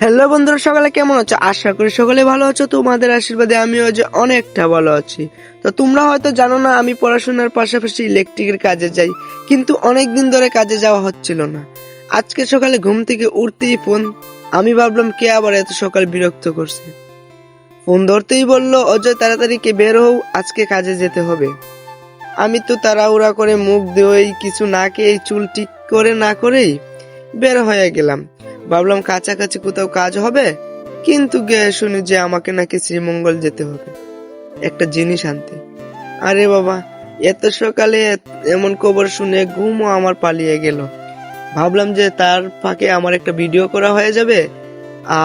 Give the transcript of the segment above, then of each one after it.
Hello বন্ধুরা, সকালে কেমন আছো? আশা করি সকলে ভালো আছো। তোমাদের আশীর্বাদে আমিও যে অনেকটা ভালো আছি। তো তোমরা হয়তো জানো না, আমি পড়াশোনার পাশাপাশি ইলেকট্রিকের কাজে যাই, কিন্তু অনেকদিন ধরে কাজে যাওয়া হচ্ছিল না। আজকে সকালে ঘুম থেকে উঠতেই ফোন। আমি ভাবলাম কে আবার এত সকাল বিরক্ত করছে। ফোন ধরতেই বলল, অজয় তাড়াতাড়ি কে বের হও, আজকে কাজে যেতে হবে। আমি তো তাড়াহুড়া করে মুখ ধুয়েই কিছু না খেয়ে চুল ঠিক করে না করেই বের হয়ে গেলাম। ভাবলাম কাছাকাছি কোথাও কাজ হবে, কিন্তু গিয়ে শুনি যে আমাকে নাকি শ্রীমঙ্গল যেতে হবে একটা জিনিস আনতে। আরে বাবা, এত সকালে এমন খবর শুনে ঘুমও আমার পালিয়ে গেল। ভাবলাম যে তার ফাঁকে আমার একটা ভিডিও করা হয়ে যাবে,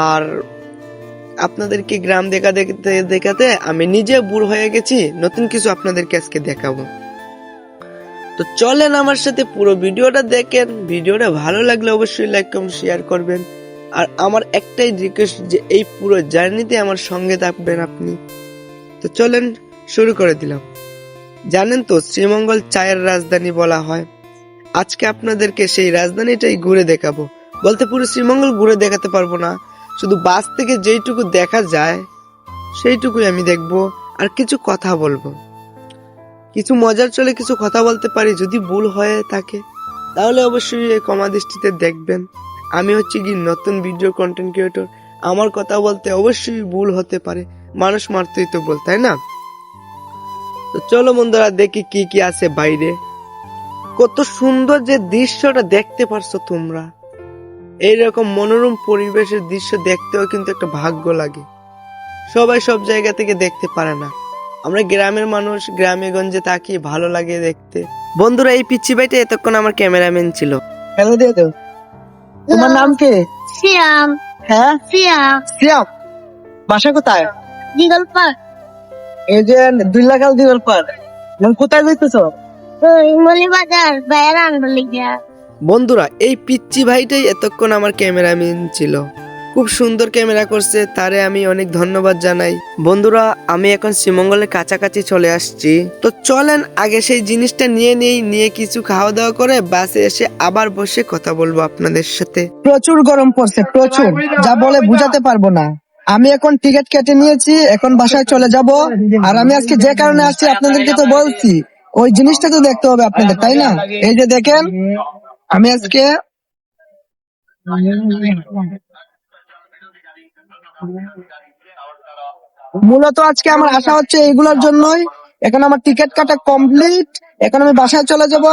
আর আপনাদেরকে গ্রাম দেখাতে দেখাতে আমি নিজে বুড় হয়ে গেছি। নতুন কিছু আপনাদেরকে আজকে দেখাবো। তো চলেন আমার সাথে পুরো ভিডিওটা দেখেন। ভিডিওটা ভালো লাগলে অবশ্যই লাইক কমেন্ট শেয়ার করবেন। আর আমার একটাই রিকোয়েস্ট যে এই পুরো জার্নিতে আমার সঙ্গে থাকবেন আপনি। তো চলেন শুরু করে দিলাম। জানেন তো, শ্রীমঙ্গল চায়ের রাজধানী বলা হয়। আজকে আপনাদেরকে সেই রাজধানীটাই ঘুরে দেখাবো। বলতে পুরো শ্রীমঙ্গল ঘুরে দেখাতে পারবো না, শুধু বাস থেকে যেইটুকু দেখা যায় সেইটুকুই আমি দেখবো, আর কিছু কথা বলবো। কিছু মজার চলে কিছু কথা বলতে পারি, যদি ভুল হয়ে থাকে তাহলে অবশ্যই এই ক্ষমা দৃষ্টিতে দেখবেন। আমি হচ্ছে কি নতুন ভিডিও কন্টেন্ট ক্রিয়েটর, আমার কথা বলতে অবশ্যই ভুল হতে পারে, মানুষ মাত্রই তো ভুল, তাই না? তো চলো বন্ধুরা, দেখি কি কি আছে বাইরে। কত সুন্দর যে দৃশ্যটা দেখতে পারছো তোমরা। এইরকম মনোরম পরিবেশের দৃশ্য দেখতেও কিন্তু একটা ভাগ্য লাগে। সবাই সব জায়গা থেকে দেখতে পারে না। আমরা গ্রামের মানুষ, গ্রামে গঞ্জে থাকি, ভালো লাগে দেখতে। বন্ধুরা, এই পিচ্ছি ভাইটা এতক্ষণ আমার ক্যামেরাম্যান ছিল। হ্যালো দিয়ে দাও। তোমার নাম কি? শ্যাম। হ্যাঁ, শ্যাম। সিয়াম। বাসা কোথায়? দিগল পার্ক। এই যে দুইলাখাল দিওয়াল পার। কোথায় যাইতেছো? মলিবাজার বেড়ান বলি গিয়া। বন্ধুরা, এই পিচ্ছি ভাইটাই এতক্ষণ আমার ক্যামেরাম্যান ছিল। খুব সুন্দর ক্যামেরা করছে, তারে আমি অনেক ধন্যবাদ জানাই। বন্ধুরা, আমি এখন শ্রীমঙ্গলের কাছাকাছি চলে আসছি। তো চলেন আগে সেই জিনিসটা নিয়ে কিছু খাওয়া দাওয়া করে বাসে এসে আবার বসে কথা বলবো আপনাদের সাথে। প্রচুর গরম পড়ছে, প্রচুর, যা বলে বুঝাতে পারবো না। আমি এখন টিকিট কেটে নিয়েছি, এখন বাসায় চলে যাব। আর আমি আজকে যে কারণে আসছি আপনাদেরকে তো বলছি, ওই জিনিসটা তো দেখতে হবে আপনাদের, তাই না? এই যে দেখেন, আমি আজকে মূলত আজকে আমার আশা হচ্ছে এইগুলোর জন্যই। এখন আমার টিকিট কাটা কমপ্লিট, এখন আমি বাসায় চলে যাব।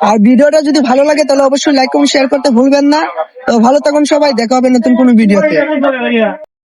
আর ভিডিওটা যদি ভালো লাগে তাহলে অবশ্যই লাইক কমেন্ট শেয়ার করতে ভুলবেন না। তো ভালো থাকুন সবাই, দেখা হবে নতুন কোনো ভিডিওতে।